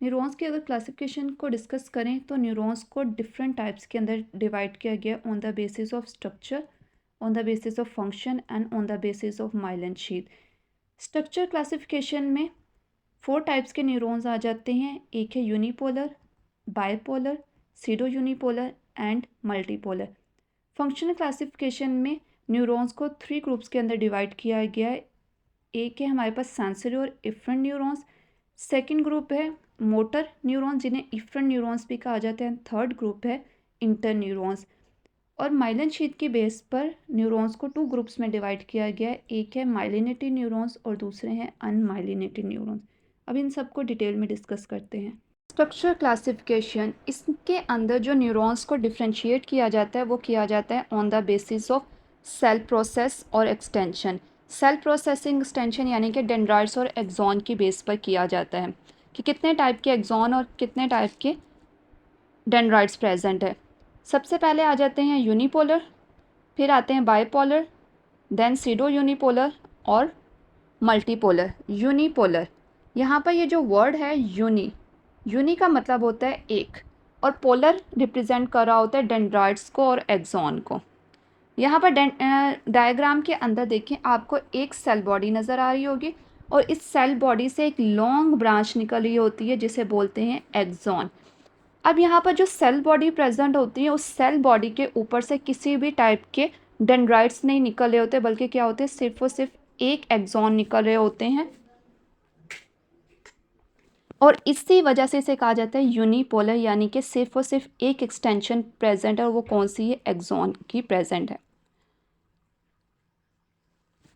Neurons की अगर classification को डिस्कस करें तो न्यूरॉन्स को डिफरेंट टाइप्स के अंदर डिवाइड किया गया on the basis of structure, on the basis of function and on the basis of myelin sheath. Structure classification में 4 टाइप्स के न्यूरॉन्स आ जाते हैं। एक है unipolar, bipolar, pseudo unipolar and multipolar. Functional classification में न्यूरॉन्स को 3 ग्रुप्स के अंदर डिवाइड किया गया है। एक है हमारे पास सेंसरी और इफरेंट न्यूरॉन्स, सेकंड ग्रुप है मोटर न्यूरॉन्स जिन्हें इफरेंट न्यूरॉन्स भी कहा जाता है, थर्ड ग्रुप है इंटर न्यूरॉन्स। और माइलिन शीथ की बेस पर न्यूरॉन्स को 2 ग्रुप्स में डिवाइड किया गया है। एक है माइलिनेटेड न्यूरॉन्स और दूसरे हैं अनमाइलिनेटेड न्यूरॉन्स। अब इन सबको डिटेल में डिस्कस करते हैं। स्ट्रक्चर क्लासिफिकेशन, इसके अंदर जो न्यूरॉन्स को डिफ्रेंशिएट किया जाता है वो किया जाता है on the basis of cell process और एक्सटेंशन। सेल प्रोसेसिंग एक्सटेंशन यानी कि डेंड्राइट्स और एक्सॉन की बेस पर किया जाता है कि कितने टाइप के एक्सॉन और कितने टाइप के डेंड्राइट्स प्रेजेंट है। सबसे पहले आ जाते हैं यूनिपोलर, फिर आते हैं बाइपोलर, देन सीडो यूनिपोलर और मल्टीपोलर। यूनिपोलर, यहाँ पर ये जो वर्ड है यूनी का मतलब होता है एक, और पोलर रिप्रेजेंट कर रहा होता है डेंड्राइट्स को और एक्सॉन को। यहाँ पर डायग्राम के अंदर देखें, आपको एक सेल बॉडी नज़र आ रही होगी और इस सेल बॉडी से एक लॉन्ग ब्रांच निकल रही होती है जिसे बोलते हैं एक्सॉन। अब यहाँ पर जो सेल बॉडी प्रेजेंट होती है उस सेल बॉडी के ऊपर से किसी भी टाइप के डेंड्राइट्स नहीं निकल रहे होते, बल्कि क्या होते हैं, सिर्फ और सिर्फ एक एक्सॉन निकल रहे होते हैं। और इसी वजह से इसे कहा जाता है यूनिपोलर, यानी कि सिर्फ और सिर्फ एक एक्सटेंशन प्रेजेंट है और वो कौन सी है, एक्सॉन की प्रेजेंट है।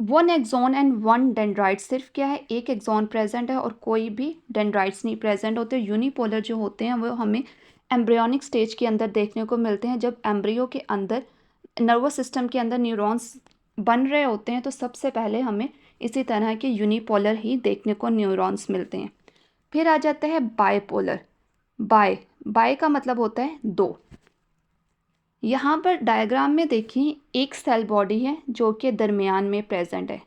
One axon and one dendrite, सिर्फ क्या है, एक एक्सॉन प्रेजेंट है और कोई भी डेंड्राइट्स नहीं प्रेजेंट होते। यूनिपोलर जो होते हैं वो हमें एम्ब्रियोनिक स्टेज के अंदर देखने को मिलते हैं, जब एम्ब्रियो के अंदर नर्वस सिस्टम के अंदर न्यूरॉन्स बन रहे होते हैं तो सबसे पहले हमें इसी तरह के यूनिपोलर ही देखने को न्यूरॉन्स मिलते हैं। फिर आ जाता है बाइपोलर। बाय का मतलब होता है दो। यहाँ पर डायग्राम में देखिए, एक सेल बॉडी है जो कि दरमियान में प्रेजेंट है।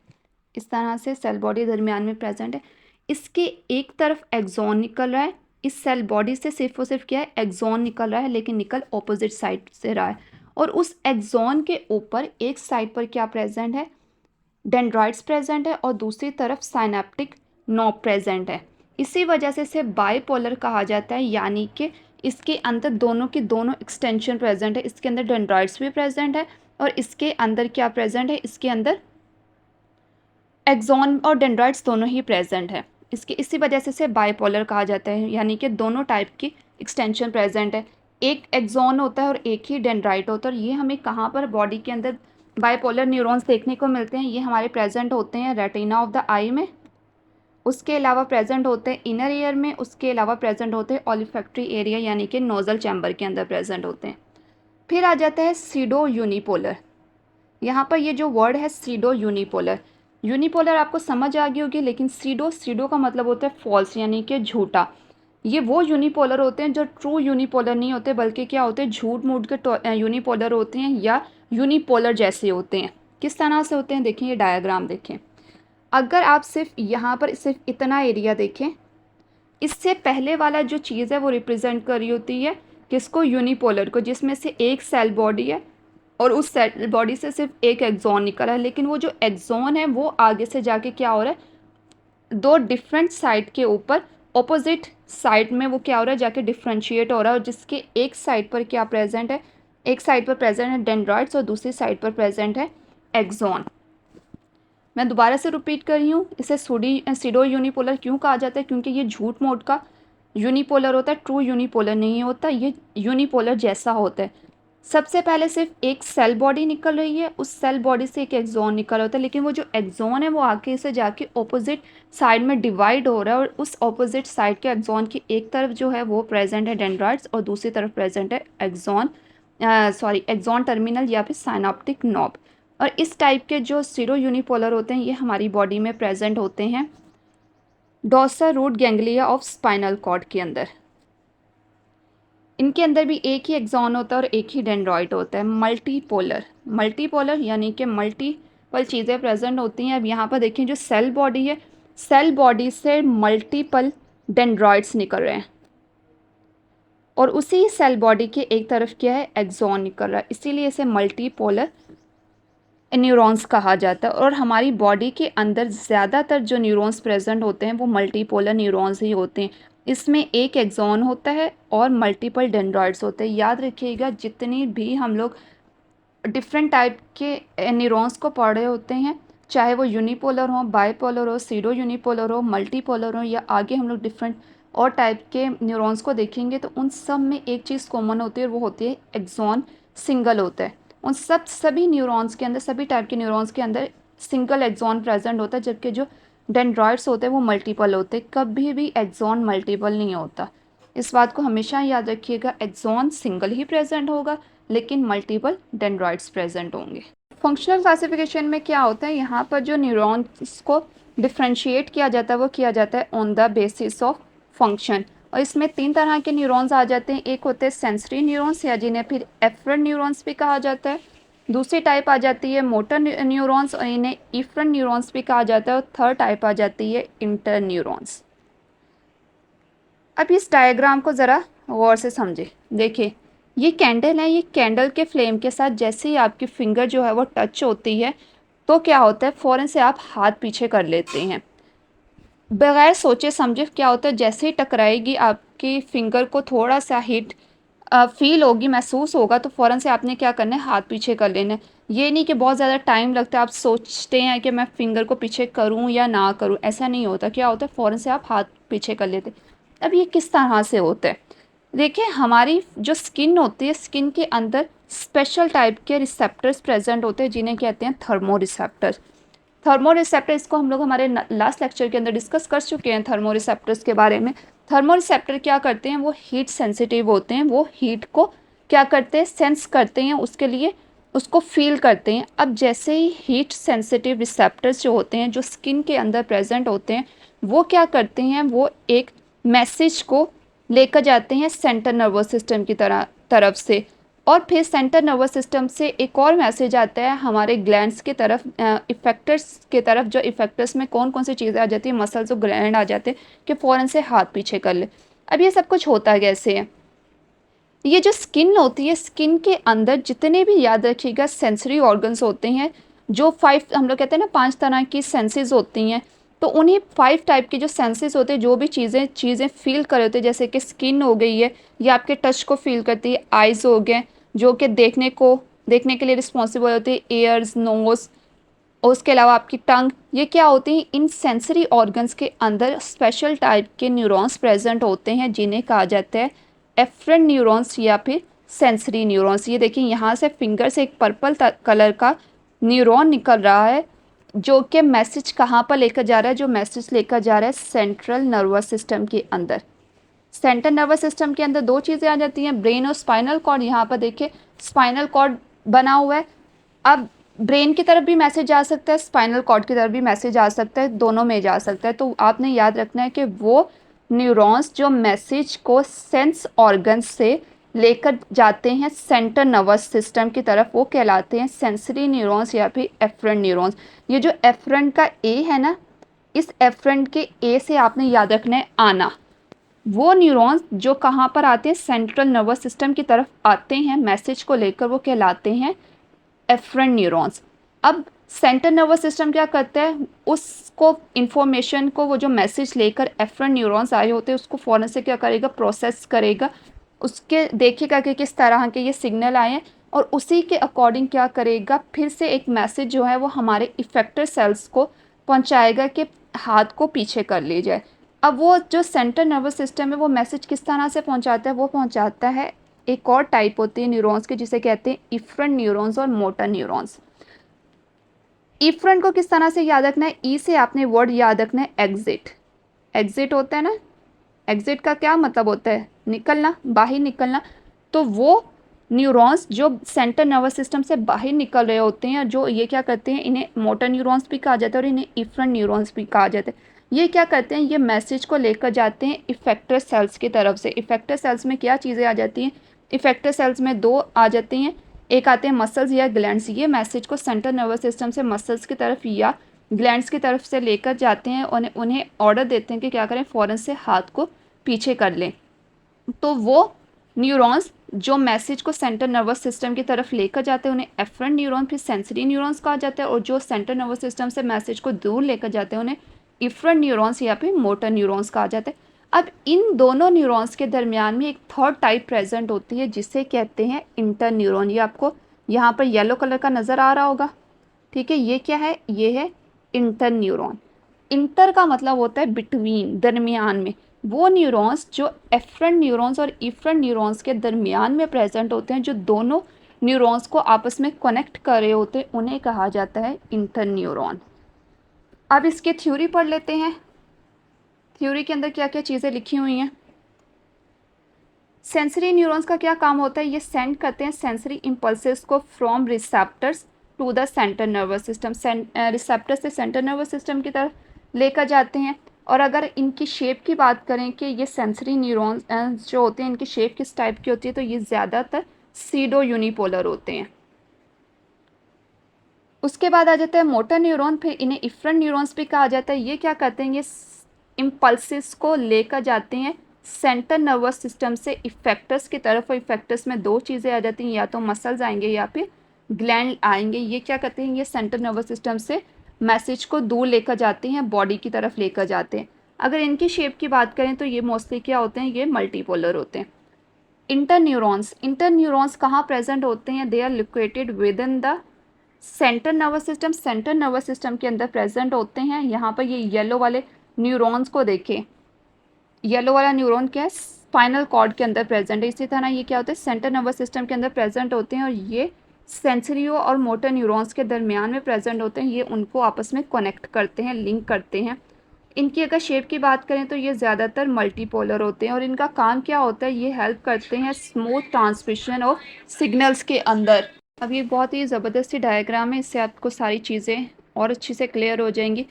इस तरह से सेल बॉडी दरमियान में प्रेजेंट है। इसके एक तरफ एक्सॉन निकल रहा है, इस सेल बॉडी से सिर्फ और सिर्फ क्या है, एक्सॉन निकल रहा है, लेकिन निकल ऑपोजिट साइड से रहा है। और उस एक्सॉन के ऊपर एक साइड पर क्या प्रेजेंट है, डेंड्राइट्स प्रेजेंट है और दूसरी तरफ साइनेप्टिक नॉब प्रेजेंट है। इसी वजह से इसे बाइपोलर कहा जाता है, यानी कि इसके अंदर दोनों की दोनों एक्सटेंशन प्रेजेंट है। इसके अंदर डेंड्राइट्स भी प्रेजेंट है और इसके अंदर क्या प्रेजेंट है, इसके अंदर एक्सॉन और डेंड्राइट्स दोनों ही प्रेजेंट है। इसकी इसी वजह से इसे बाइपोलर कहा जाता है, यानी कि दोनों टाइप की एक्सटेंशन प्रेजेंट है। एक एक्सॉन होता है और एक ही डेंड्राइट होता है। और ये हमें कहाँ पर बॉडी के अंदर बाइपोलर न्यूरॉन्स देखने को मिलते हैं, ये हमारे प्रेजेंट होते हैं रेटिना ऑफ द आई में, उसके अलावा प्रेजेंट होते हैं इनर ईयर में, उसके अलावा प्रेजेंट होते हैं ऑलिफैक्टरी एरिया यानी कि नोजल चैम्बर के अंदर प्रेजेंट होते हैं। फिर आ जाता है सीडो यूनिपोलर। यहाँ पर ये जो वर्ड है सीडो यूनिपोलर, यूनिपोलर आपको समझ आ गई होगी, लेकिन सीडो का मतलब होता है फॉल्स, यानी कि झूठा। ये वो यूनिपोलर होते हैं जो ट्रू यूनिपोलर नहीं होते, बल्कि क्या होते हैं, झूठ मूठ के यूनिपोलर होते हैं या यूनिपोलर जैसे होते हैं। किस तरह से होते हैं, देखें ये डायग्राम देखें। अगर आप सिर्फ यहाँ पर सिर्फ इतना एरिया देखें, इससे पहले वाला जो चीज़ है वो रिप्रेजेंट कर रही होती है किसको, यूनिपोलर को, जिसमें से एक सेल बॉडी है और उस सेल बॉडी से सिर्फ एक एक्सॉन निकला है। लेकिन वो जो एक्सॉन है वो आगे से जाके क्या हो रहा है, दो डिफरेंट साइड के ऊपर ऑपोजिट साइड में वो क्या हो रहा है, जाके डिफ्रेंशिएट हो रहा है। और जिसके एक साइड पर क्या प्रेजेंट है, एक साइड पर प्रेजेंट है डेंड्राइट्स और दूसरी साइड पर प्रेजेंट है एक्सॉन। मैं दोबारा से रिपीट कर रही हूँ, इसे सीडो यूनिपोलर क्यों कहा जाता है, क्योंकि ये झूठ मोड का यूनिपोलर होता है, ट्रू यूनिपोलर नहीं होता, ये यूनिपोलर जैसा होता है। सबसे पहले सिर्फ एक सेल बॉडी निकल रही है, उस सेल बॉडी से एक एक्सॉन निकल रहा होता है, लेकिन वो जो एक्सॉन है वो आगे से जाके ऑपोजिट साइड में डिवाइड हो रहा है और उस ऑपोजिट साइड के एक्सॉन की एक तरफ जो है वो प्रेजेंट है डेंड्राइट्स और दूसरी तरफ प्रेजेंट है एक्सॉन टर्मिनल या फिर साइनाप्टिक नॉब। और इस टाइप के जो सीडो यूनिपोलर होते हैं ये हमारी बॉडी में प्रेजेंट होते हैं dorsal root ganglia of spinal cord के अंदर। इनके अंदर भी एक ही एक्सॉन होता है और एक ही डेंड्राइट होता है। मल्टीपोलर यानी कि मल्टीपल चीज़ें प्रेजेंट होती हैं। अब यहाँ पर देखें, जो सेल बॉडी है, सेल बॉडी से मल्टीपल डेंड्रॉइड्स निकल रहे हैं, और उसी सेल बॉडी के एक तरफ क्या है, एक्सॉन निकल रहा है, इसीलिए इसे मल्टीपोलर न्यूरॉन्स कहा जाता है। और हमारी बॉडी के अंदर ज़्यादातर जो न्यूरॉन्स प्रेजेंट होते हैं वो मल्टीपोलर न्यूरॉन्स ही होते हैं। इसमें एक एक्सॉन होता है और मल्टीपल डेंड्रॉइड्स होते हैं। याद रखिएगा, जितनी भी हम लोग डिफरेंट टाइप के न्यूरॉन्स को पढ़ रहे होते हैं, चाहे वो यूनिपोलर हो, बाईपोलर हो, सीडो यूनिपोलर हो, मल्टीपोलर हो, या आगे हम लोग डिफरेंट और टाइप के न्यूरॉन्स को देखेंगे, तो उन सब में एक चीज़ कॉमन होती है, और वो होती है एक्सॉन सिंगल होता है। उन सभी न्यूरॉन्स के अंदर, सभी टाइप के न्यूरॉन्स के अंदर सिंगल एक्सॉन प्रेजेंट होता है, जबकि जो डेंड्रॉइड्स होते हैं वो मल्टीपल होते हैं। कभी भी एक्सॉन मल्टीपल नहीं होता, इस बात को हमेशा याद रखिएगा। एक्सॉन सिंगल ही प्रेजेंट होगा, लेकिन मल्टीपल डेंड्रॉइड्स प्रेजेंट होंगे। फंक्शनल क्लासिफिकेशन में क्या होता है, यहाँ पर जो न्यूरॉन्स को डिफ्रेंशिएट किया जाता है वो किया जाता है on the basis of function. और इसमें 3 तरह के न्यूरॉन्स आ जाते हैं। एक होते हैं सेंसरी न्यूरॉन्स, या जिन्हें फिर एफरेंट न्यूरॉन्स भी कहा जाता है। दूसरी टाइप आ जाती है मोटर न्यूरॉन्स, और इन्हें इफरेंट न्यूरॉन्स भी कहा जाता है। और थर्ड टाइप आ जाती है इंटर न्यूरॉन्स। अब इस डायग्राम को ज़रा गौर से समझे। देखिए, ये कैंडल है, ये कैंडल के फ्लेम के साथ जैसे ही आपकी फिंगर जो है वो टच होती है, तो क्या होता है, फ़ौरन से आप हाथ पीछे कर लेते हैं बगैर सोचे समझे। क्या होता है, जैसे ही टकराएगी आपकी फिंगर को थोड़ा सा हीट फील होगी, महसूस होगा, तो फ़ौरन से आपने क्या करना है, हाथ पीछे कर लेना है। ये नहीं कि बहुत ज़्यादा टाइम लगता है, आप सोचते हैं कि मैं फिंगर को पीछे करूं या ना करूं, ऐसा नहीं होता। क्या होता है, फ़ौरन से आप हाथ पीछे कर लेते। अब ये किस तरह से होता है, देखिए, हमारी जो स्किन होती है, स्किन के अंदर स्पेशल टाइप के रिसेप्टर्स प्रेजेंट होते हैं, जिन्हें कहते हैं थर्मो रिसेप्टर्स। थर्मो रिसेप्टर, इसको हम लोग हमारे लास्ट लेक्चर के अंदर डिस्कस कर चुके हैं थर्मो रिसेप्टर्स के बारे में। थर्मो रिसेप्टर क्या करते हैं, वो हीट सेंसिटिव होते हैं, वो हीट को क्या करते हैं, सेंस करते हैं, उसके लिए उसको फील करते हैं। अब जैसे ही हीट सेंसिटिव रिसेप्टर्स जो होते हैं, जो स्किन के अंदर प्रेजेंट होते हैं, वो क्या करते हैं, वो एक मैसेज को लेकर जाते हैं सेंट्रल नर्वस सिस्टम की तरफ से, और फिर सेंट्रल नर्वस सिस्टम से एक और मैसेज आता है हमारे ग्लैंड्स की तरफ, इफेक्टर्स की तरफ। जो इफेक्टर्स में कौन कौन सी चीज़ें आ जाती हैं, मसल्स और ग्लैंड आ जाते हैं, कि फ़ौरन से हाथ पीछे कर ले। अब ये सब कुछ होता कैसे है, ये जो स्किन होती है, स्किन के अंदर जितने भी, याद रखिएगा, सेंसरी ऑर्गन्स होते हैं, जो 5, हम लोग कहते हैं ना 5 तरह की सेंसेस होती हैं, तो उन्हीं 5 टाइप के जो सेंसेस होते हैं, जो भी चीज़ें फील कर रहे होते हैं, जैसे कि स्किन हो गई है, ये आपके टच को फील करती है। आइज़ हो गए, जो कि देखने के लिए रिस्पॉन्सिबल होती है। एयर्स, नोज़, और उसके अलावा आपकी टंग, ये क्या होती हैं, इन सेंसरी ऑर्गन्स के अंदर स्पेशल टाइप के न्यूरॉन्स प्रेजेंट होते हैं, जिन्हें कहा जाता है एफरेंट न्यूरॉन्स या फिर सेंसरी न्यूरॉन्स। ये देखिए, यहाँ से फिंगर से एक पर्पल कलर का न्यूरॉन निकल रहा है, जो कि मैसेज कहाँ पर लेकर जा रहा है, जो मैसेज लेकर जा रहा है सेंट्रल नर्वस सिस्टम के अंदर। सेंट्रल नर्वस सिस्टम के अंदर 2 चीज़ें आ जाती हैं, ब्रेन और स्पाइनल कॉर्ड। यहाँ पर देखिए, स्पाइनल कॉर्ड बना हुआ है। अब ब्रेन की तरफ भी मैसेज जा सकता है, स्पाइनल कॉर्ड की तरफ भी मैसेज आ सकता है, दोनों में जा सकता है। तो आपने याद रखना है कि वो न्यूरॉन्स जो मैसेज को सेंस ऑर्गन से लेकर जाते हैं सेंट्रल नर्वस सिस्टम की तरफ, वो कहलाते हैं सेंसरी न्यूरॉन्स या फिर एफरेंट न्यूरॉन्स। ये जो एफरेंट का ए है ना, इस एफरेंट के ए से आपने याद रखना है आना। वो न्यूरॉन्स जो कहाँ पर आते हैं, सेंट्रल नर्वस सिस्टम की तरफ आते हैं मैसेज को लेकर, वो कहलाते हैं एफरेंट न्यूरॉन्स। अब सेंट्रल नर्वस सिस्टम क्या करता है, उसको इंफॉर्मेशन को, वो जो मैसेज लेकर एफरेंट न्यूरॉन्स आए होते हैं, उसको फ़ौरन से क्या करेगा, प्रोसेस करेगा, उसके देखिएगा कि किस तरह के ये सिग्नल आए हैं, और उसी के अकॉर्डिंग क्या करेगा, फिर से एक मैसेज जो है वो हमारे इफेक्टर सेल्स को पहुंचाएगा कि हाथ को पीछे कर ले जाए। अब वो जो सेंट्रल नर्वस सिस्टम है, वो मैसेज किस तरह से पहुंचाता है, वो पहुंचाता है, एक और टाइप होती है न्यूरॉन्स की, जिसे कहते हैं इफरेंट न्यूरॉन्स और मोटर न्यूरॉन्स। इफरेंट को किस तरह से याद रखना है, ई से आपने वर्ड याद रखना है एग्जिट। एग्जिट होता है ना, एग्जिट का क्या मतलब होता है, निकलना, बाहर निकलना। तो वो न्यूरॉन्स जो सेंट्रल नर्वस सिस्टम से बाहर निकल रहे होते हैं, जो ये क्या करते हैं, इन्हें मोटर न्यूरॉन्स भी कहा जाता है और इन्हें इफरेंट न्यूरॉन्स भी कहा जाता है। ये क्या करते हैं, ये मैसेज को लेकर जाते हैं इफेक्टर सेल्स की तरफ से। इफेक्टर सेल्स में क्या चीज़ें आ जाती हैं, इफेक्टर सेल्स में 2 आ जाती हैं, एक आते हैं मसल्स या ग्लैंड्स। ये मैसेज को सेंट्रल नर्वस सिस्टम से मसल्स की तरफ या ग्लैंड्स की तरफ से लेकर जाते हैं और उन्हें ऑर्डर देते हैं कि क्या करें, फ़ौरन से हाथ को पीछे कर लें। तो वो न्यूरॉन्स जो मैसेज को सेंट्रल नर्वस सिस्टम की तरफ लेकर जाते हैं उन्हें एफरेंट न्यूरॉन, फिर सेंसरी न्यूरॉन्स कहा जाता है, और जो सेंट्रल नर्वस सिस्टम से मैसेज को दूर लेकर जाते हैं उन्हें इफरेंट न्यूरॉन्स या फिर मोटर न्यूरॉन्स कहा जाता है। अब इन दोनों न्यूरॉन्स के दरमियान में एक थर्ड टाइप प्रेजेंट होती है जिसे कहते हैं इंटर न्यूरॉन। ये आपको यहाँ पर येलो कलर का नज़र आ रहा होगा, ठीक है। ये क्या है, ये है इंटर न्यूरॉन। इंटर का मतलब होता है बिटवीन, दरमियान में। वो न्यूरॉन्स जो एफरेंट न्यूरॉन्स और इफरेंट न्यूरॉन्स के दरमियान में प्रेजेंट होते हैं, जो दोनों न्यूरॉन्स को आपस में कनेक्ट कर रहे होते हैं, उन्हें कहा जाता है इंटर न्यूरॉन। अब इसकी थ्योरी पढ़ लेते हैं। थ्योरी के अंदर क्या क्या चीज़ें लिखी हुई हैं। सेंसरी न्यूरॉन्स का क्या काम होता है, ये सेंड करते हैं सेंसरी इम्पल्सेस को from receptors to the central nervous system. Receptor से सेंट्रल नर्वस सिस्टम की तरफ लेकर जाते हैं। और अगर इनकी शेप की बात करें कि ये सेंसरी न्यूरॉन्स जो होते हैं इनकी शेप किस टाइप की होती है, तो ये ज़्यादातर सीडो यूनिपोलर होते हैं। उसके बाद आ जाता है मोटर न्यूरॉन, फिर इन्हें इफरेंट न्यूरॉन्स भी कहा जाता है। ये क्या करते हैं, ये इम्पल्सिस को लेकर जाते हैं सेंट्रल नर्वस सिस्टम से इफेक्टर्स की तरफ, और इफेक्टर्स में दो चीज़ें आ जाती हैं, या तो मसल्स आएंगे या फिर ग्लैंड आएंगे। ये क्या करते हैं, ये सेंट्रल नर्वस सिस्टम से मैसेज को दूर लेकर जाते हैं, बॉडी की तरफ लेकर जाते हैं। अगर इनकी शेप की बात करें तो ये मोस्टली क्या होते हैं, ये मल्टीपोलर होते हैं। इंटर न्यूरॉन्स कहाँ प्रेजेंट होते हैं, they are located within the central nervous system. Central nervous system के अंदर प्रेजेंट होते हैं। यहाँ पर ये येलो वाले न्यूरॉन्स को देखें, येलो वाला न्यूरॉन क्या है, स्पाइनल कॉर्ड के अंदर प्रेजेंट है। इसी तरह ये क्या होता है, सेंट्रल नर्वस सिस्टम के अंदर प्रेजेंट होते हैं, और ये सेंसरियो और मोटर न्यूरॉन्स के दरमियान में प्रेजेंट होते हैं। ये उनको आपस में कनेक्ट करते हैं, लिंक करते हैं। इनकी अगर शेप की बात करें तो ये ज़्यादातर मल्टीपोलर होते हैं, और इनका काम क्या होता है, ये हेल्प करते हैं स्मूथ ट्रांसमिशन ऑफ सिग्नल्स के अंदर। अब ये बहुत ही ज़बरदस्ती डायग्राम है, इससे आपको सारी चीज़ें और अच्छी से क्लियर हो जाएंगी।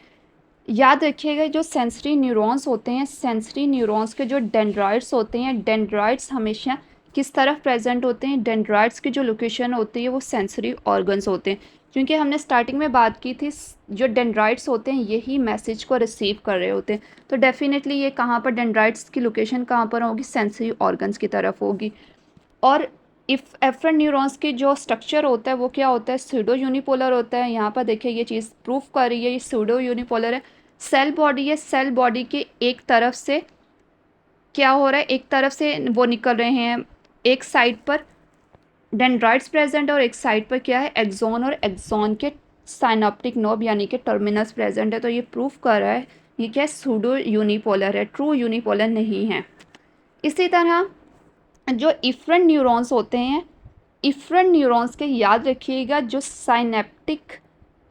याद रखिएगा जो सेंसरी न्यूरॉन्स होते हैं, सेंसरी न्यूरॉन्स के जो डेंड्राइट्स होते हैं, डेंड्राइट्स हमेशा किस तरफ प्रेजेंट होते हैं, डेंड्राइट्स की जो लोकेशन होती है वो सेंसरी ऑर्गन्स होते हैं। क्योंकि हमने स्टार्टिंग में बात की थी जो डेंड्राइट्स होते हैं यही मैसेज को रिसीव कर रहे होते हैं, तो डेफिनेटली ये कहाँ पर डेंड्राइट्स की लोकेशन कहाँ पर होगी, सेंसरी ऑर्गन्स की तरफ होगी। और इफ एफरेंट न्यूरॉन्स की जो स्ट्रक्चर होता है वो क्या होता है, सूडो यूनिपोलर होता है। यहाँ पर देखिए ये चीज़ प्रूफ कर रही है, ये सूडो यूनिपोलर है। सेल बॉडी है, सेल बॉडी के एक तरफ से क्या हो रहा है, एक तरफ से वो निकल रहे हैं, एक साइड पर डेंड्राइट्स प्रेजेंट है और एक साइड पर क्या है, एक्सॉन, और एक्सॉन के साइनाप्टिक नोब यानी कि टर्मिनस प्रेजेंट है। तो ये प्रूफ कर रहा है ये क्या है, सूडो यूनिपोलर है, ट्रू यूनिपोलर नहीं है। इसी तरह जो इफरेंट न्यूरॉन्स होते हैं, इफरेंट न्यूरॉन्स के याद रखिएगा जो साइनेप्टिक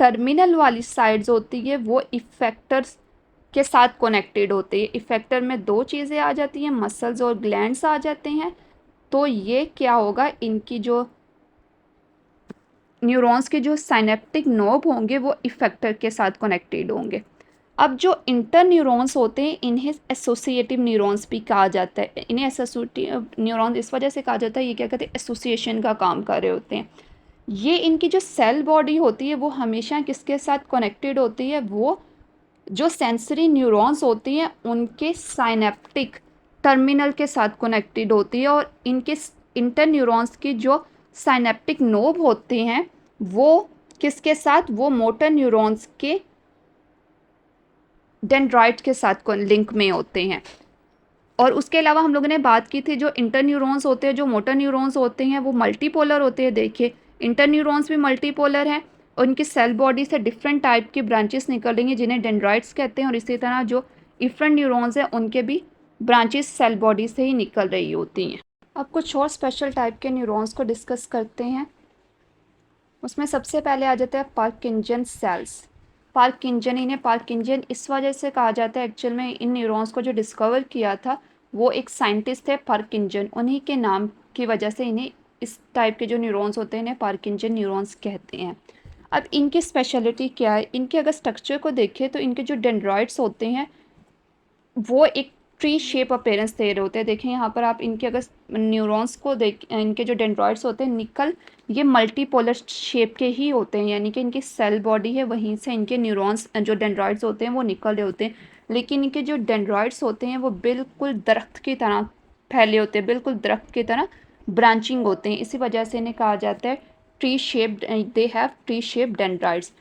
टर्मिनल वाली साइड्स होती है वो इफेक्टर्स के साथ कनेक्टेड होती है। इफेक्टर में दो चीज़ें आ जाती हैं, मसल्स और ग्लैंड्स आ जाते हैं। तो ये क्या होगा, इनकी जो न्यूरॉन्स के जो साइनेप्टिक नोब होंगे वो इफेक्टर के साथ कनेक्टेड होंगे। अब जो इंटर न्यूरॉन्स होते हैं इन्हें एसोसिएटिव न्यूरॉन्स भी कहा जाता है। इन्हें एसोसिएटिव न्यूरॉन्स इस वजह से कहा जाता है, ये क्या कहते हैं, एसोसिएशन का काम कर रहे होते हैं। ये इनकी जो सेल बॉडी होती है वो हमेशा किसके साथ कनेक्टेड होती है, वो जो सेंसरी न्यूरॉन्स होती हैं उनके साइनेप्टिक टर्मिनल के साथ कनेक्टेड होती है। और इनके इंटर न्यूरॉन्स की जो साइनेप्टिक नोब होते हैं वो किसके साथ, वो मोटर न्यूरॉन्स के डेंड्राइट के साथ लिंक में होते हैं। और उसके अलावा हम लोगों ने बात की थी जो इंटर न्यूरॉन्स होते हैं, जो मोटर न्यूरॉन्स होते हैं वो मल्टीपोलर होते हैं। देखिए इंटर न्यूरॉन्स भी मल्टीपोलर हैं और उनकी सेल बॉडी से डिफरेंट टाइप की ब्रांचेस निकलेंगी जिन्हें डेंड्राइट्स कहते हैं। और इसी तरह जो इफरेंट न्यूरॉन्स हैं उनके भी ब्रांचेस सेल बॉडी से ही निकल रही होती हैं। अब कुछ और स्पेशल टाइप के न्यूरॉन्स को डिस्कस करते हैं। उसमें सबसे पहले आ जाता है पार्किंजन सेल्स। पार्किंजन, इन्हें पार्किंजन इस वजह से कहा जाता है, एक्चुअल में इन न्यूरॉन्स को जो डिस्कवर किया था वो एक साइंटिस्ट थे पार्किंजन, उन्हीं के नाम की वजह से इन्हें इस टाइप के जो न्यूरॉन्स होते हैं इन्हें पार्किंजन न्यूरॉन्स कहते हैं। अब इनकी स्पेशलिटी क्या है, इनके अगर स्ट्रक्चर को देखें तो इनके जो डेंड्राइट्स होते हैं वो एक ट्री शेप अपीयरेंस दे रहे होते हैं। देखें यहाँ पर आप इनके अगर न्यूरॉन्स को देख, इनके जो डेंड्रॉइड्स होते हैं निकल ये मल्टीपोलर शेप के ही होते हैं, यानी कि इनकी सेल बॉडी है वहीं से इनके न्यूरॉन्स जो डेंड्रॉइड्स होते हैं वो निकल रहे होते हैं, लेकिन इनके जो डेंड्रॉइड्स होते हैं वो बिल्कुल दरख्त की तरह फैले होते हैं, बिल्कुल दरख्त की तरह ब्रांचिंग होते हैं। इसी वजह से इन्हें कहा जाता है tree shaped, they have tree shape dendrites.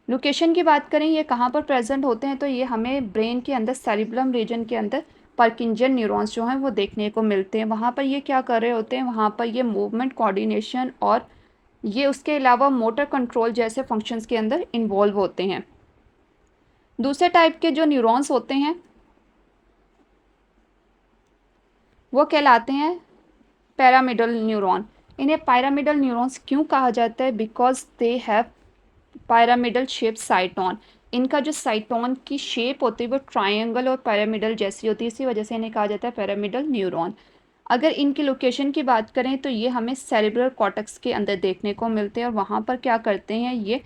Location की बात करें ये कहाँ पर प्रेजेंट होते हैं, तो ये हमें ब्रेन के अंदर सेरिबेलम रीजन के अंदर पार्किंजन न्यूरॉन्स जो हैं वो देखने को मिलते हैं। वहाँ पर ये क्या कर रहे होते हैं, वहाँ पर ये मूवमेंट कोऑर्डिनेशन और ये उसके अलावा मोटर कंट्रोल जैसे फंक्शंस के अंदर इन्वॉल्व होते हैं। दूसरे टाइप के जो न्यूरॉन्स होते हैं वो कहलाते हैं पैरामिडल न्यूरॉन। इन्हें पैरामिडल न्यूरॉन्स क्यों कहा जाता है, because they have pyramidal shape साइटोन। इनका जो साइटोन की शेप होती है वो ट्रायंगल और पैरामिडल जैसी होती है, इसी वजह से इन्हें कहा जाता है पैरामिडल न्यूरॉन। अगर इनकी लोकेशन की बात करें तो ये हमें सेरिब्रल कॉर्टेक्स के अंदर देखने को मिलते हैं और वहाँ पर क्या करते हैं, ये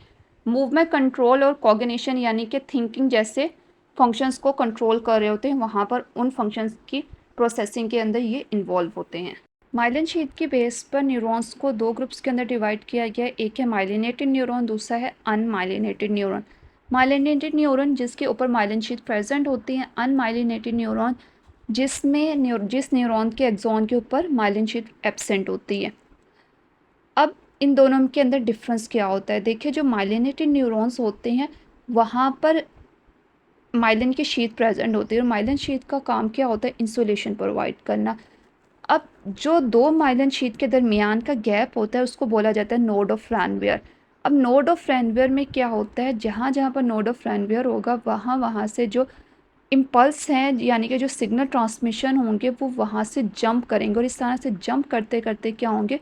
मूवमेंट कंट्रोल और कॉग्निशन यानी कि थिंकिंग जैसे फंक्शंस को कंट्रोल कर रहे होते हैं, वहाँ पर उन फंक्शंस की प्रोसेसिंग के अंदर ये इन्वॉल्व होते हैं। माइलिन शीट की बेस पर न्यूरॉन्स को दो ग्रुप्स के अंदर डिवाइड किया गया है, एक है माइलिनेटेड न्यूरॉन, दूसरा है अनमाइलिनेटेड न्यूरॉन। माइलिनेटेड न्यूरॉन जिसके ऊपर माइलिन शीट प्रेजेंट होती है, अनमाइलिनेटेड न्यूरॉन जिस न्यूरॉन के एक्सॉन के ऊपर माइलिन शीट एब्सेंट होती है। अब इन दोनों के अंदर डिफरेंस क्या होता है, देखिए जो माइलिनेटेड न्यूरॉन्स होते हैं वहाँ पर माइलिन की शीट प्रेजेंट होती है और माइलिन शीट का काम क्या होता है, इंसुलेशन प्रोवाइड करना। अब जो दो माइलिन शीट के दरमियान का गैप होता है उसको बोला जाता है नोड ऑफ रैनवियर। अब नोड ऑफ रैनवियर में क्या होता है, जहाँ जहाँ पर नोड ऑफ रैनवियर होगा वहाँ वहाँ से जो इम्पल्स हैं यानी कि जो सिग्नल ट्रांसमिशन होंगे वो वहाँ से जंप करेंगे और इस तरह से जंप करते करते क्या होंगे,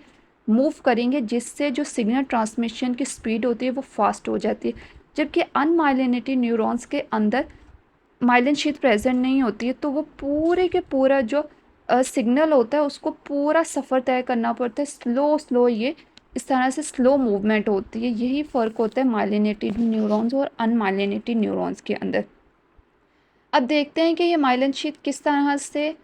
मूव करेंगे, जिससे जो सिग्नल ट्रांसमिशन की स्पीड होती है वो फास्ट हो जाती है। जबकि अनमाइलिनेटेड न्यूरॉन्स के अंदर माइलिन शीट प्रेजेंट नहीं होती है, तो वो पूरे के पूरा जो सिग्नल होता है उसको पूरा सफ़र तय करना पड़ता है, स्लो स्लो ये इस तरह से स्लो मूवमेंट होती है। यही फ़र्क होता है माइलिनेटेड न्यूरॉन्स और अनमाइलिनेटेड न्यूरॉन्स के अंदर। अब देखते हैं कि ये माइलिन शीट किस तरह से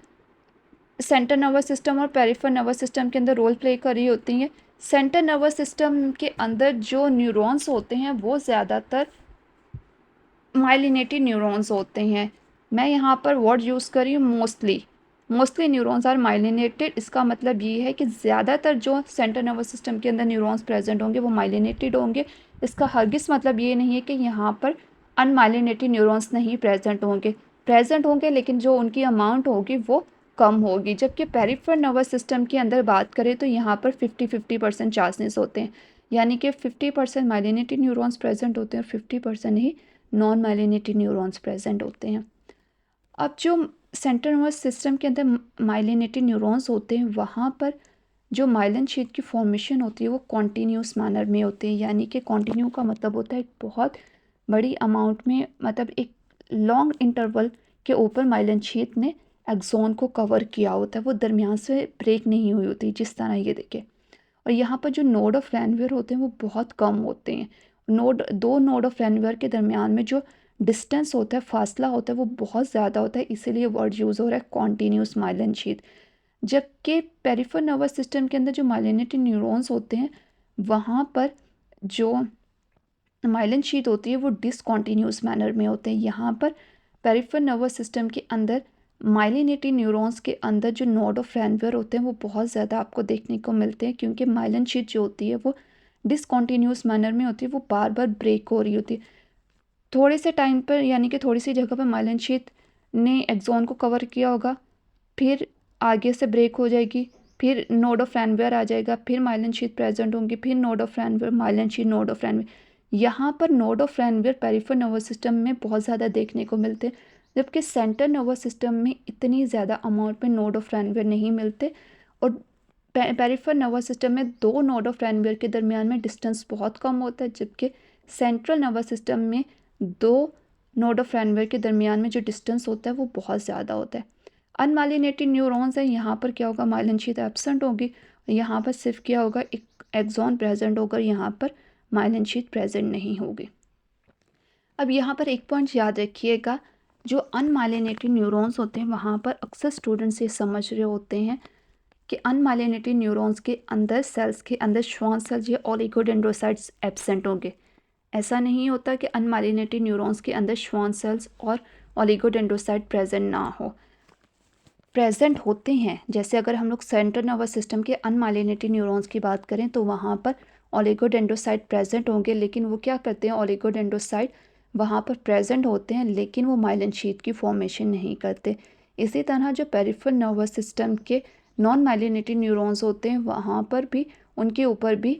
सेंट्रल नर्वस सिस्टम और पेरिफेरल नर्वस सिस्टम के अंदर रोल प्ले कर रही होती हैं। सेंट्रल नर्वस सिस्टम के अंदर जो न्यूरॉन्स होते हैं वो ज़्यादातर माइलिनेटेड न्यूरॉन्स होते हैं। मैं यहाँ पर वर्ड यूज़ कर रही हूँ मोस्टली न्यूरॉन्स आर माइलिनेटेड। इसका मतलब ये है कि ज़्यादातर जो सेंट्रल नर्वस सिस्टम के अंदर न्यूरॉन्स प्रेजेंट होंगे वो माइलिनेटेड होंगे। इसका हरगिज़ मतलब ये नहीं है कि यहाँ पर अनमाइलिनेटेड न्यूरॉन्स नहीं प्रेजेंट होंगे लेकिन जो उनकी अमाउंट होगी वो कम होगी। जबकि पेरिफेरल नर्वस सिस्टम की अंदर बात करें तो यहाँ पर 50-50% चांसेस होते हैं, यानी कि 50% माइलिनेटेड न्यूरॉन्स प्रेजेंट होते हैं और 50% ही नॉन माइलिनेटेड न्यूरॉन्स प्रेजेंट होते हैं। अब जो सेंट्रल नर्वस सिस्टम के अंदर माइलिनेटेड न्यूरॉन्स होते हैं वहाँ पर जो माइलिन शीट की फॉर्मेशन होती है वो कॉन्टीन्यूस मैनर में होती है, यानी कि कॉन्टीन्यू का मतलब होता है एक बहुत बड़ी अमाउंट में, मतलब एक लॉन्ग इंटरवल के ऊपर माइलिन शीट ने एक्सोन को कवर किया होता है, वो दरमियान से ब्रेक नहीं हुई होती जिस तरह ये देखे। और यहाँ पर जो नोड ऑफ रैनवियर होते हैं वो बहुत कम होते हैं। दो नोड ऑफ रैनवियर के दरमियान में जो डिस्टेंस होता है, फासला होता है, वो बहुत ज़्यादा होता है, इसीलिए वर्ड यूज़ हो रहा है कॉन्टीन्यूस माइलिन शीट। जबकि पेरिफेरल नर्वस सिस्टम के अंदर जो माइलिनेटेड न्यूरॉन्स होते हैं वहाँ पर जो माइलिन शीट होती है वो डिसकॉन्टीन्यूस मैनर में होते हैं। यहाँ पर पेरिफेरल नर्वस सिस्टम के अंदर माइलिनेटेड न्यूरॉन्स के अंदर जो नोड ऑफ रैनवियर होते हैं वो बहुत ज़्यादा आपको देखने को मिलते हैं, क्योंकि माइलिन शीट जो होती है वो डिसकॉन्टीन्यूस मैनर में होती है, वो बार बार ब्रेक हो रही होती है। थोड़े से टाइम पर यानी कि थोड़ी सी जगह पर माइलिन शीट ने एक्सोन को कवर किया होगा, फिर आगे से ब्रेक हो जाएगी, फिर नोड ऑफ रैनवियर आ जाएगा, फिर माइलिन शीट प्रेजेंट होंगी, फिर node of Ranvier, myelin sheath, node of Ranvier. यहाँ पर node of Ranvier peripheral nervous system में बहुत ज़्यादा देखने को मिलते हैं, जबकि सेंट्रल नर्वस सिस्टम में इतनी ज़्यादा अमाउंट में नोड ऑफ रैनवियर नहीं मिलते। और पेरिफेरल नर्वस सिस्टम में दो नोड ऑफ रैनवियर के दरमियान में डिस्टेंस बहुत कम होता है, जबकि सेंट्रल नर्वस सिस्टम में दो नोड ऑफ रैनवियर के दरमियान में जो डिस्टेंस होता है वो बहुत ज़्यादा होता है। अनमाइलिनेटेड न्यूरॉन्स है, यहाँ पर क्या होगा, माइलिन शीट एब्सेंट होगी, यहाँ पर सिर्फ क्या होगा, एक एक्सॉन प्रेजेंट होकर यहाँ पर माइलिन शीट प्रेजेंट नहीं होगी। अब यहाँ पर एक पॉइंट याद रखिएगा जो अनमाइलिनेटेड न्यूरॉन्स होते हैं वहाँ पर अक्सर स्टूडेंट्स ये समझ रहे होते हैं कि अनमाइलिनेटेड न्यूरॉन्स के अंदर सेल्स के अंदर श्वान सेल्स या ओलिगोडेंड्रोसाइट्स एब्सेंट होंगे। ऐसा नहीं होता कि अनमाइलिनेटेड न्यूरॉन्स के अंदर श्वान सेल्स और ओलिगोडेंड्रोसाइट प्रेजेंट ना हो, प्रेजेंट होते हैं। जैसे अगर हम लोग सेंट्रल नर्वस सिस्टम के अनमाइलिनेटेड न्यूरॉन्स की बात करें तो वहाँ पर ओलिगोडेंड्रोसाइट प्रेजेंट होंगे, लेकिन वो क्या करते हैं, ओलिगोडेंड्रोसाइट वहाँ पर प्रेजेंट होते हैं लेकिन वो माइलिन शीथ की फॉर्मेशन नहीं करते। इसी तरह जो पेरिफेरल नर्वस सिस्टम के नॉन माइलिनेटेड न्यूरॉन्स होते हैं वहाँ पर भी उनके ऊपर भी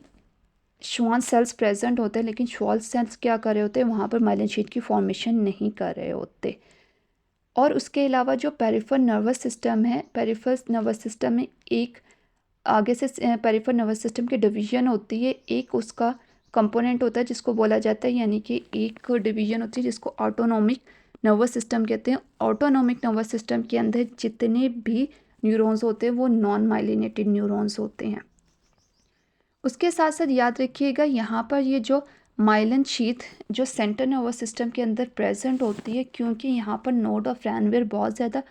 श्वान सेल्स प्रेजेंट होते हैं, लेकिन श्वान सेल्स क्या कर रहे होते हैं, वहाँ पर माइलिन शीथ की फॉर्मेशन नहीं कर रहे होते। और उसके अलावा जो पेरिफेरल नर्वस सिस्टम है, पेरिफेरल नर्वस सिस्टम में एक आगे से पेरिफेरल नर्वस सिस्टम की डिवीजन होती है, एक उसका कंपोनेंट होता है जिसको बोला जाता है, यानी कि एक डिवीजन होती है जिसको ऑटोनॉमिक नर्वस सिस्टम कहते हैं। ऑटोनॉमिक नर्वस सिस्टम के अंदर जितने भी न्यूरॉन्स होते हैं वो नॉन माइलिनेटेड न्यूरॉन्स होते हैं। उसके साथ साथ याद रखिएगा यहाँ पर ये जो माइलिन शीथ जो सेंट्रल नर्वस सिस्टम के अंदर प्रेजेंट होती है, क्योंकि यहाँ पर नोड ऑफ रैनवियर बहुत ज़्यादा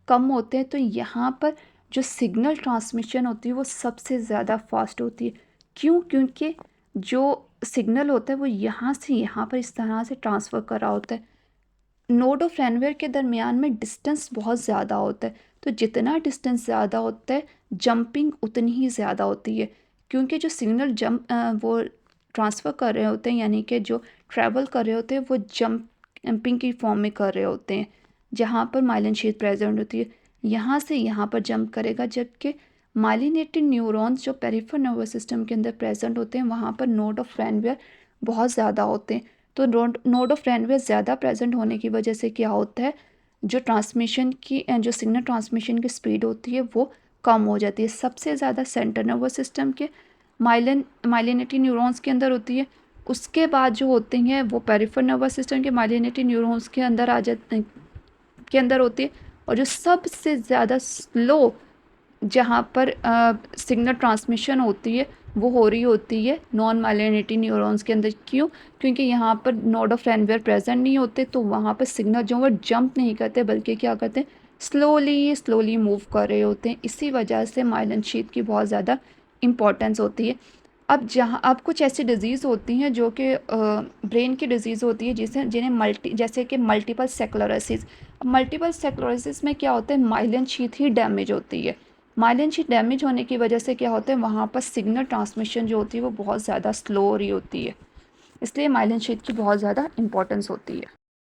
कम होते हैं तो यहाँ पर जो सिग्नल ट्रांसमिशन होती है वो सबसे ज़्यादा फास्ट होती है। क्यों? क्योंकि जो सिग्नल होता है वो यहाँ से यहाँ पर इस तरह से ट्रांसफ़र कर रहा होता है। नोड ऑफ रैनवियर के दरमियान में डिस्टेंस बहुत ज़्यादा होता है, तो जितना डिस्टेंस ज़्यादा होता है जंपिंग उतनी ही ज़्यादा होती है, क्योंकि जो सिग्नल वो ट्रांसफ़र कर रहे होते हैं, यानी कि जो ट्रैवल कर रहे होते हैं वो जंपिंग की फॉर्म में कर रहे होते हैं, जहाँ पर माइलिन शीथ प्रेजेंट होती है। यहाँ से यहाँ पर जंप करेगा, जबकि माइलिनेटेड न्यूरॉन्स जो पेरिफेरल नर्वस सिस्टम के अंदर प्रेजेंट होते हैं वहाँ पर नोड ऑफ रैनवियर बहुत ज़्यादा होते हैं। तो नोड ऑफ रैनवियर ज़्यादा प्रेजेंट होने की वजह से क्या होता है, जो ट्रांसमिशन की जो सिग्नल ट्रांसमिशन की स्पीड होती है वो कम हो जाती है। सबसे ज़्यादा सेंट्रल नर्वस सिस्टम के माइलिनेटेड न्यूरॉन्स के अंदर होती है। उसके बाद जो होते हैं वो पेरिफेरल नर्वस सिस्टम के माइलिनेटेड न्यूरॉन्स के अंदर आ जाते के अंदर होती है। और जो सबसे ज़्यादा स्लो जहाँ पर सिग्नल ट्रांसमिशन होती है वो हो रही होती है नॉन माइलिनेटेड न्यूरॉन्स के अंदर। क्यों? क्योंकि यहाँ पर नोड ऑफ रैनवियर प्रेजेंट नहीं होते, तो वहाँ पर सिग्नल जो वो जंप नहीं करते बल्कि क्या करते हैं, स्लोली मूव कर रहे होते हैं। इसी वजह से माइलिन शीथ की बहुत ज़्यादा इम्पोर्टेंस होती है। अब कुछ ऐसी डिज़ीज़ होती हैं जो कि ब्रेन की डिज़ीज़ होती है जिन्हें जैसे कि मल्टीपल स्क्लेरोसिस। मल्टीपल स्क्लेरोसिस में क्या होता है, माइलिन शीथ ही डैमेज होती है। माइलिन शीथ डैमेज होने की वजह से क्या होता है, वहाँ पर सिग्नल ट्रांसमिशन जो होती है वो बहुत ज़्यादा स्लो हो रही होती है, इसलिए माइलिन शीथ की बहुत ज़्यादा इंपॉर्टेंस होती है।